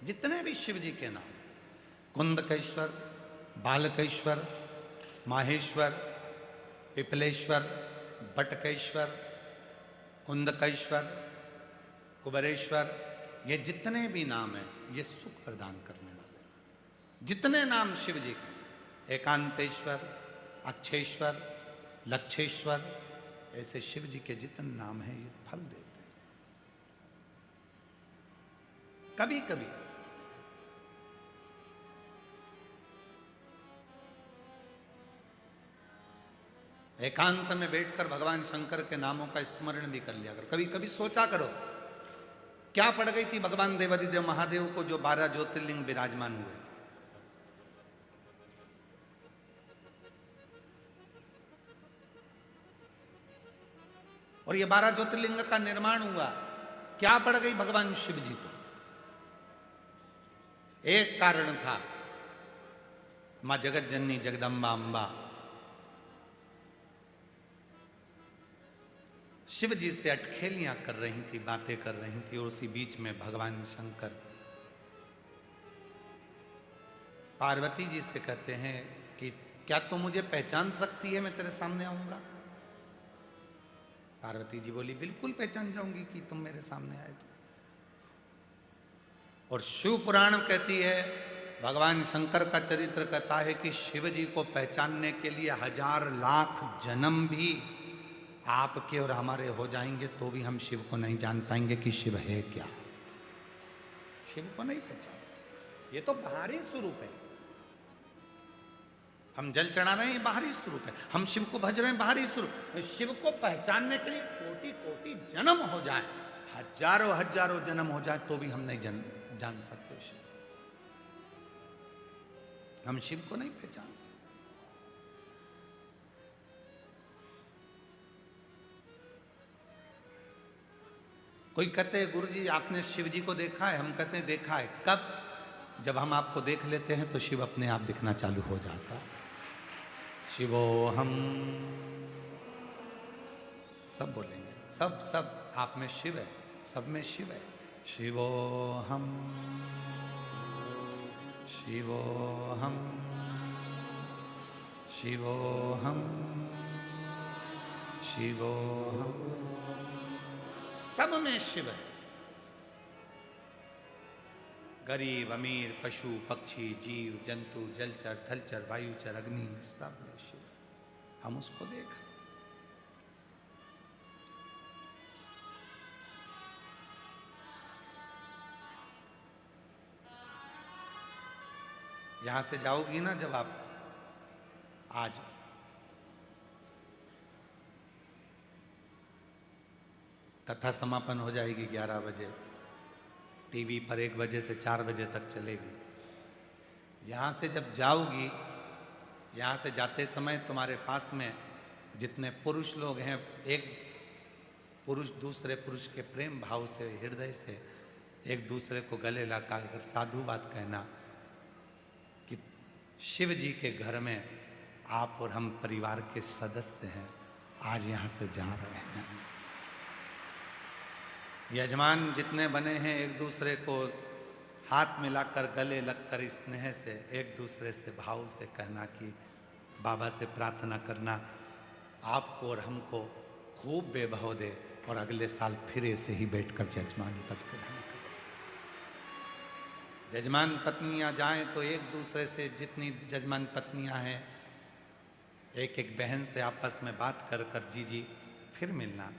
जितने भी शिव जी के नाम, कुंदकेश्वर, बालकेश्वर, माहेश्वर, पिपलेश्वर, बटकेश्वर, कुंदकेश्वर, कुबेरेश्वर, ये जितने भी नाम हैं ये सुख प्रदान करने वाले। जितने नाम शिव जी के, एकांतेश्वर, अक्षेश्वर, लक्षेश्वर, ऐसे शिव जी के जितने नाम हैं ये फल देते हैं। कभी कभी एकांत में बैठकर भगवान शंकर के नामों का स्मरण भी कर लिया करो। कभी कभी सोचा करो क्या पड़ गई थी भगवान देवादिदेव महादेव को जो 12 ज्योतिर्लिंग विराजमान हुए। और ये 12 ज्योतिर्लिंग का निर्माण हुआ, क्या पड़ गई भगवान शिव जी को? एक कारण था, मां जगत जननी जगदम्बा अंबा शिव जी से अटखेलियां कर रही थी, बातें कर रही थी, और उसी बीच में भगवान शंकर पार्वती जी से कहते हैं कि क्या तुम मुझे पहचान सकती है, मैं तेरे सामने आऊंगा? पार्वती जी बोली बिल्कुल पहचान जाऊंगी कि तुम मेरे सामने आए तो। और शिव पुराण कहती है, भगवान शंकर का चरित्र कहता है कि शिव जी को पहचानने के लिए 1000 लाख जन्म भी आपके और हमारे हो जाएंगे तो भी हम शिव को नहीं जान पाएंगे कि शिव है क्या। शिव को नहीं पहचान, ये तो बाहरी स्वरूप है। हम जल चढ़ा रहे हैं, बाहरी स्वरूप है। हम शिव को भज रहे हैं, बाहरी स्वरूप। शिव को पहचानने के लिए कोटि कोटि जन्म हो जाए, हजारों हजारों जन्म हो जाए तो भी हम नहीं जान सकते शिव। हम शिव को नहीं पहचान सकते। कोई कहते हैं गुरु जी आपने शिव जी को देखा है? हम कहते हैं देखा है। कब? जब हम आपको देख लेते हैं तो शिव अपने आप दिखना चालू हो जाता है। शिवो हम सब बोलेंगे, सब सब आप में शिव है, सब में शिव है। शिवो हम, शिवो हम, शिवो हम, शिवो हम, सब में शिव है। गरीब अमीर, पशु पक्षी, जीव जंतु, जलचर थलचर, वायुचर, अग्नि, सब में शिव। हम उसको देख रहे। यहां से जाओगी ना जब आप, आज कथा समापन हो जाएगी 11 बजे, टीवी पर 1 बजे से 4 बजे तक चलेगी। यहाँ से जब जाओगी, यहाँ से जाते समय तुम्हारे पास में जितने पुरुष लोग हैं, एक पुरुष दूसरे पुरुष के प्रेम भाव से, हृदय से एक दूसरे को गले लगाकर साधु बात कहना कि शिव जी के घर में आप और हम परिवार के सदस्य हैं, आज यहाँ से जा रहे हैं। यजमान जितने बने हैं एक दूसरे को हाथ मिलाकर गले लगकर स्नेह से एक दूसरे से भाव से कहना कि बाबा से प्रार्थना करना आपको और हमको खूब वैभव दे और अगले साल फिर ऐसे ही बैठकर जजमान पद ग्रहण करें। जजमान पत्नियां जाएं तो एक दूसरे से, जितनी जजमान पत्नियां हैं, एक एक बहन से आपस में बात कर कर जी जी फिर मिलना।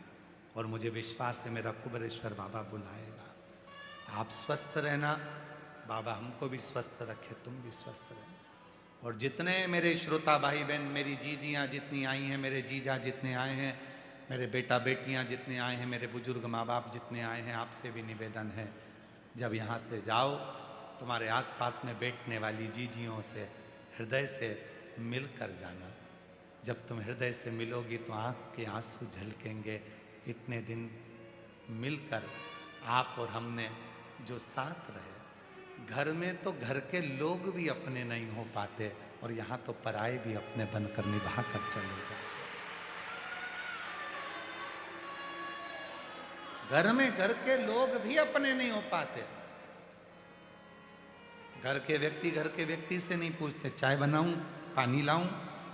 और मुझे विश्वास है मेरा कुबेरेश्वर बाबा बुलाएगा। आप स्वस्थ रहना, बाबा हमको भी स्वस्थ रखे, तुम भी स्वस्थ रहना। और जितने मेरे श्रोता भाई बहन, मेरी जीजियाँ जितनी आई हैं, मेरे जीजा जितने आए हैं, मेरे बेटा बेटियाँ जितने आए हैं, मेरे बुजुर्ग माँ बाप जितने आए हैं, आपसे भी निवेदन है जब यहाँ से जाओ तुम्हारे आसपास में बैठने वाली जीजियों से हृदय से मिल कर जाना। जब तुम हृदय से मिलोगी तो आँख के आंसू झलकेंगे। इतने दिन मिलकर आप और हमने जो साथ रहे, घर में तो घर के लोग भी अपने नहीं हो पाते और यहाँ तो पराये भी अपने बनकर निभा कर चले जाते। घर में घर के लोग भी अपने नहीं हो पाते। घर के व्यक्ति से नहीं पूछते चाय बनाऊं, पानी लाऊं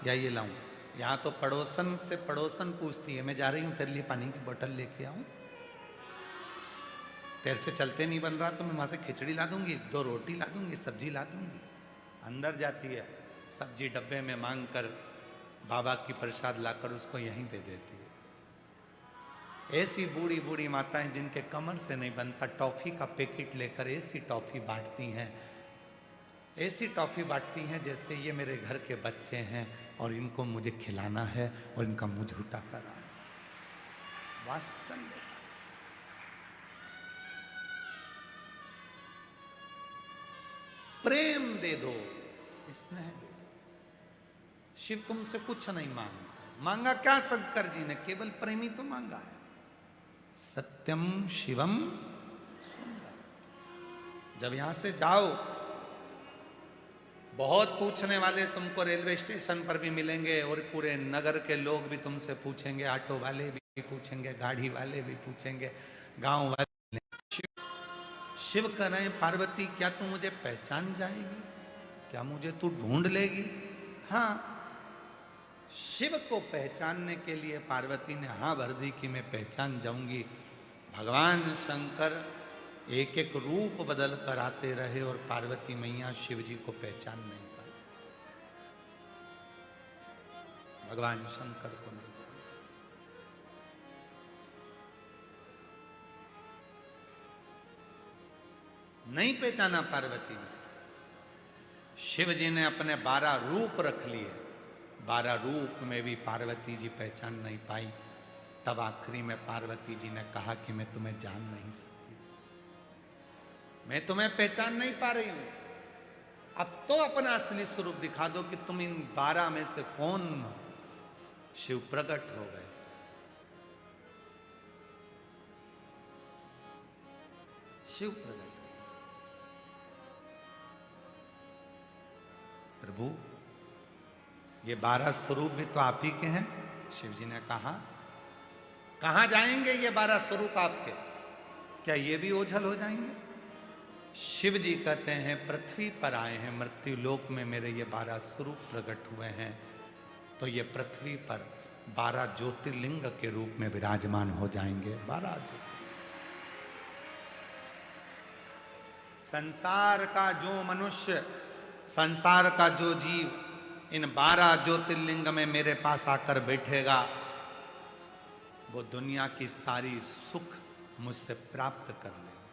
या ये लाऊं। यहाँ तो पड़ोसन से पड़ोसन पूछती है, मैं जा रही हूं तेरे लिए पानी की बोतल लेके आऊं, तेरे से चलते नहीं बन रहा तो मैं वहां से खिचड़ी ला दूंगी, 2 रोटी ला दूंगी, सब्जी ला दूंगी। अंदर जाती है, सब्जी डब्बे में मांग कर बाबा की प्रसाद लाकर उसको यहीं दे देती है। ऐसी बूढ़ी बूढ़ी माताएं जिनके कमर से नहीं बनता, टॉफी का पैकेट लेकर ऐसी टॉफी बांटती हैं, ऐसी टॉफी बांटती हैं जैसे ये मेरे घर के बच्चे हैं और इनको मुझे खिलाना है और इनका मुंह झूठा कराना है। वात्सल्य, प्रेम दे दो, स्नेह दे दो। शिव तुमसे कुछ नहीं मांगता। मांगा क्या शंकर जी ने? केवल प्रेमी तो मांगा है। सत्यम शिवम सुंदर। जब यहां से जाओ, बहुत पूछने वाले तुमको रेलवे स्टेशन पर भी मिलेंगे और पूरे नगर के लोग भी तुमसे पूछेंगे, ऑटो वाले भी पूछेंगे, गाड़ी वाले भी पूछेंगे, गांव वाले। शिव कह रहे हैं, पार्वती क्या तू मुझे पहचान जाएगी? क्या मुझे तू ढूंढ लेगी? हाँ, शिव को पहचानने के लिए पार्वती ने हाँ भर दी कि मैं पहचान जाऊंगी। भगवान शंकर एक एक रूप बदल कर आते रहे और पार्वती मैया शिव जी को पहचान नहीं पाई। भगवान शंकर को नहीं जाना। नहीं पहचाना पार्वती ने। शिव जी ने अपने 12 रूप रख लिए, 12 रूप में भी पार्वती जी पहचान नहीं पाई। तब आखिरी में पार्वती जी ने कहा कि मैं तुम्हें जान नहीं सकती, मैं तुम्हें पहचान नहीं पा रही हूं। अब तो अपना असली स्वरूप दिखा दो कि तुम इन 12 में से कौन हो। शिव प्रकट हो गए। शिव प्रकट, प्रभु ये 12 स्वरूप भी तो आप ही के हैं। शिव जी ने कहा, कहां जाएंगे ये 12 स्वरूप आपके? क्या ये भी ओझल हो जाएंगे? शिव जी कहते हैं, पृथ्वी पर आए हैं, मृत्यु लोक में मेरे ये 12 स्वरूप प्रकट हुए हैं, तो ये पृथ्वी पर 12 ज्योतिर्लिंग के रूप में विराजमान हो जाएंगे। 12 ज्योतिर्लिंग। संसार का जो मनुष्य, संसार का जो जीव इन 12 ज्योतिर्लिंग में मेरे पास आकर बैठेगा, वो दुनिया की सारी सुख मुझसे प्राप्त कर लेगा,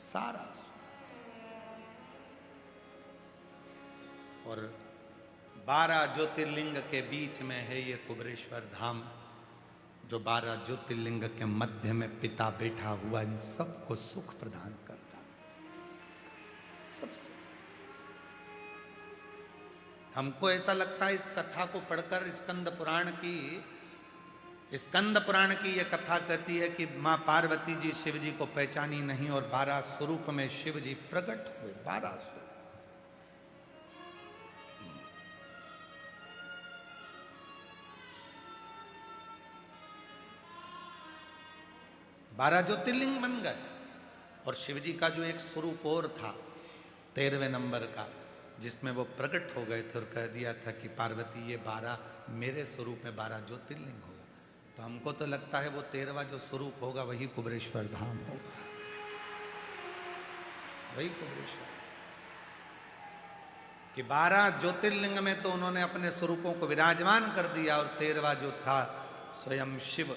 सारा सुख। और 12 ज्योतिर्लिंग के बीच में है ये कुबेरेश्वर धाम, जो 12 ज्योतिर्लिंग के मध्य में पिता बैठा हुआ इन सबको सुख प्रदान करता है। सबसे हमको ऐसा लगता है इस कथा को पढ़कर, स्कंद पुराण की यह कथा कहती है कि मां पार्वती जी शिव जी को पहचानी नहीं और 12 स्वरूप में शिव जी प्रकट हुए। 12 स्वरूप, 12 ज्योतिर्लिंग बन गए। और शिव जी का जो एक स्वरूप और था 13वें नंबर का, जिसमें वो प्रकट हो गए थे और कह दिया था कि पार्वती ये 12 मेरे स्वरूप में 12 ज्योतिर्लिंग होगा। तो हमको तो लगता है वो 13वां जो स्वरूप होगा वही कुबेरेश्वर धाम होगा, वही कुबेरेश्वर। कि 12 ज्योतिर्लिंग में तो उन्होंने अपने स्वरूपों को विराजमान कर दिया और 13वां जो था स्वयं शिव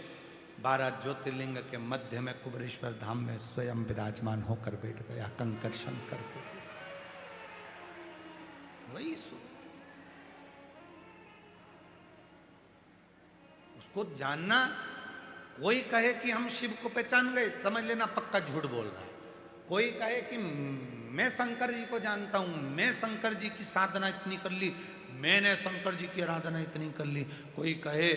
12 ज्योतिर्लिंग के मध्य में कुबेरेश्वर धाम में स्वयं विराजमान होकर बैठ गया कंकर शंकर को। वही उसको जानना। कोई कहे कि हम शिव को पहचान गए, समझ लेना पक्का झूठ बोल रहा है। कोई कहे कि मैं शंकर जी को जानता हूं, मैं शंकर जी की साधना इतनी कर ली, मैंने शंकर जी की आराधना इतनी कर ली। कोई कहे,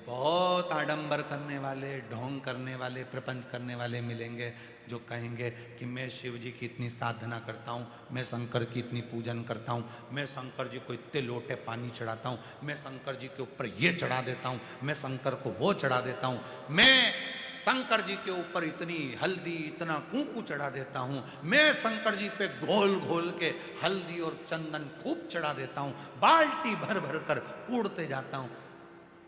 बहुत आडंबर करने वाले, ढोंग करने वाले, प्रपंच करने वाले मिलेंगे जो कहेंगे कि मैं शिव जी की इतनी साधना करता हूँ, मैं शंकर की इतनी पूजन करता हूँ, मैं शंकर जी को इतने लोटे पानी चढ़ाता हूँ, मैं शंकर जी के ऊपर ये चढ़ा देता हूँ, मैं शंकर को वो चढ़ा देता हूँ, मैं शंकर जी के ऊपर इतनी हल्दी, इतना कुंकू चढ़ा देता हूं, मैं शंकर जी पे घोल घोल के हल्दी और चंदन खूब चढ़ा देता हूं, बाल्टी भर भर कर कूड़ते जाता हूं।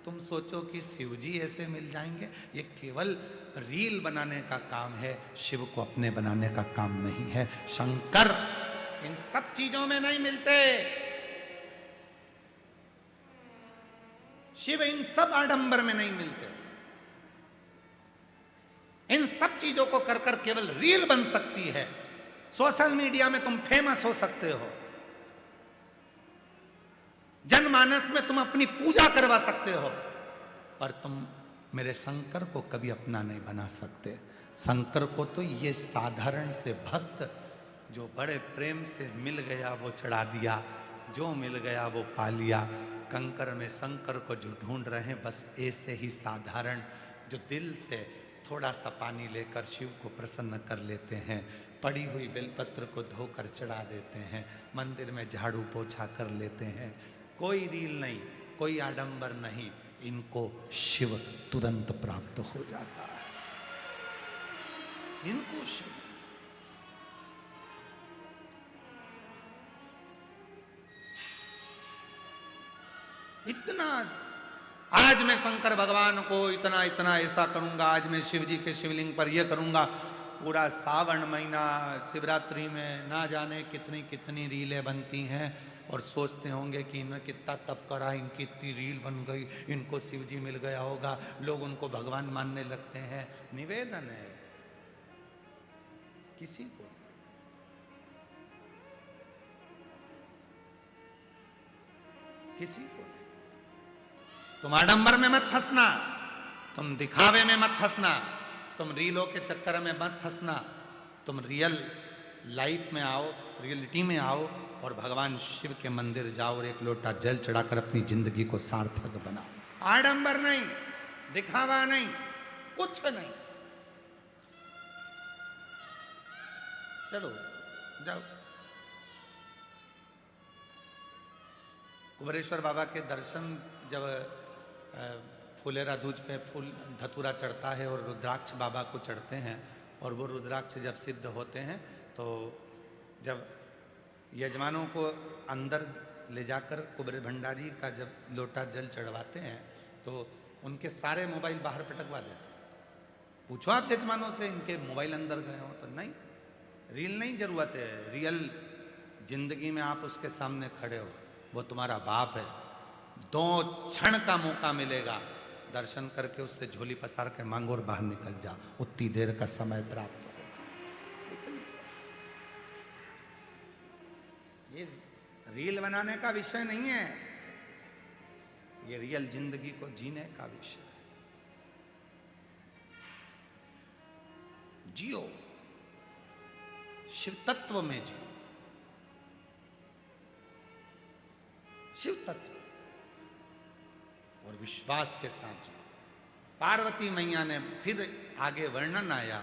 तुम सोचो कि शिव जी ऐसे मिल जाएंगे? ये केवल रील बनाने का काम है, शिव को अपने बनाने का काम नहीं है। शंकर इन सब चीजों में नहीं मिलते, शिव इन सब आडंबर में नहीं मिलते। इन सब चीजों को कर कर केवल रील बन सकती है, सोशल मीडिया में तुम फेमस हो सकते हो, जनमानस में तुम अपनी पूजा करवा सकते हो, पर तुम मेरे शंकर को कभी अपना नहीं बना सकते। शंकर को तो ये साधारण से भक्त जो बड़े प्रेम से मिल गया वो चढ़ा दिया, जो मिल गया वो पा लिया। कंकर में शंकर को जो ढूंढ रहे हैं, बस ऐसे ही साधारण जो दिल से थोड़ा सा पानी लेकर शिव को प्रसन्न कर लेते हैं, पड़ी हुई बेलपत्र को धोकर चढ़ा देते हैं, मंदिर में झाड़ू पोछा कर लेते हैं, कोई रील नहीं, कोई आडंबर नहीं, इनको शिव तुरंत प्राप्त हो जाता है। इनको शिव इतना, आज मैं शंकर भगवान को इतना इतना ऐसा करूंगा, आज मैं शिव जी के शिवलिंग पर यह करूंगा, पूरा सावन महीना शिवरात्रि में ना जाने कितनी कितनी रीलें बनती हैं, और सोचते होंगे कि इन्होंने कितना तप करा, इनकी इतनी रील बन गई, इनको शिव जी मिल गया होगा, लोग उनको भगवान मानने लगते हैं। निवेदन है, किसी को किसी को नहीं। तुम आडंबर में मत फंसना, तुम दिखावे में मत फंसना, तुम रीलों के चक्कर में मत फंसना, तुम रियल लाइफ में आओ, रियलिटी में आओ, और भगवान शिव के मंदिर जाओ और एक लोटा जल चढ़ाकर अपनी जिंदगी को सार्थक बनाओ। आडंबर नहीं, दिखावा नहीं, कुछ नहीं। चलो जाओ। कुबेरेश्वर बाबा के दर्शन जब फुलेरा दूज पे फूल धतूरा चढ़ता है और रुद्राक्ष बाबा को चढ़ते हैं, और वो रुद्राक्ष जब सिद्ध होते हैं, तो जब यजमानों को अंदर ले जाकर कुबेर भंडारी का जब लोटा जल चढ़वाते हैं, तो उनके सारे मोबाइल बाहर पटकवा देते हैं। पूछो आप यजमानों से, इनके मोबाइल अंदर गए हो? तो नहीं, रील नहीं जरूरत है, रियल जिंदगी में आप उसके सामने खड़े हो, वो तुम्हारा बाप है, 2 क्षण का मौका मिलेगा, दर्शन करके उससे झोली पसार के मांगो और बाहर निकल जा, उतनी देर का समय प्राप्त हो। ये रील बनाने का विषय नहीं है, ये रियल जिंदगी को जीने का विषय है। जियो, शिव तत्व में जियो, शिव तत्व और विश्वास के साथ जियो। पार्वती मैया ने फिर आगे वर्णन आया,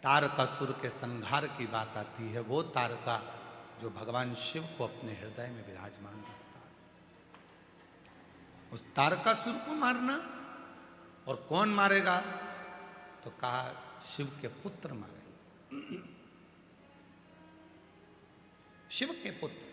तारकासुर के संहार की बात आती है, वो तारका जो भगवान शिव को अपने हृदय में विराजमान रखता है, उस तारकासुर को मारना। और कौन मारेगा? तो कहा शिव के पुत्र मारेंगे, शिव के पुत्र।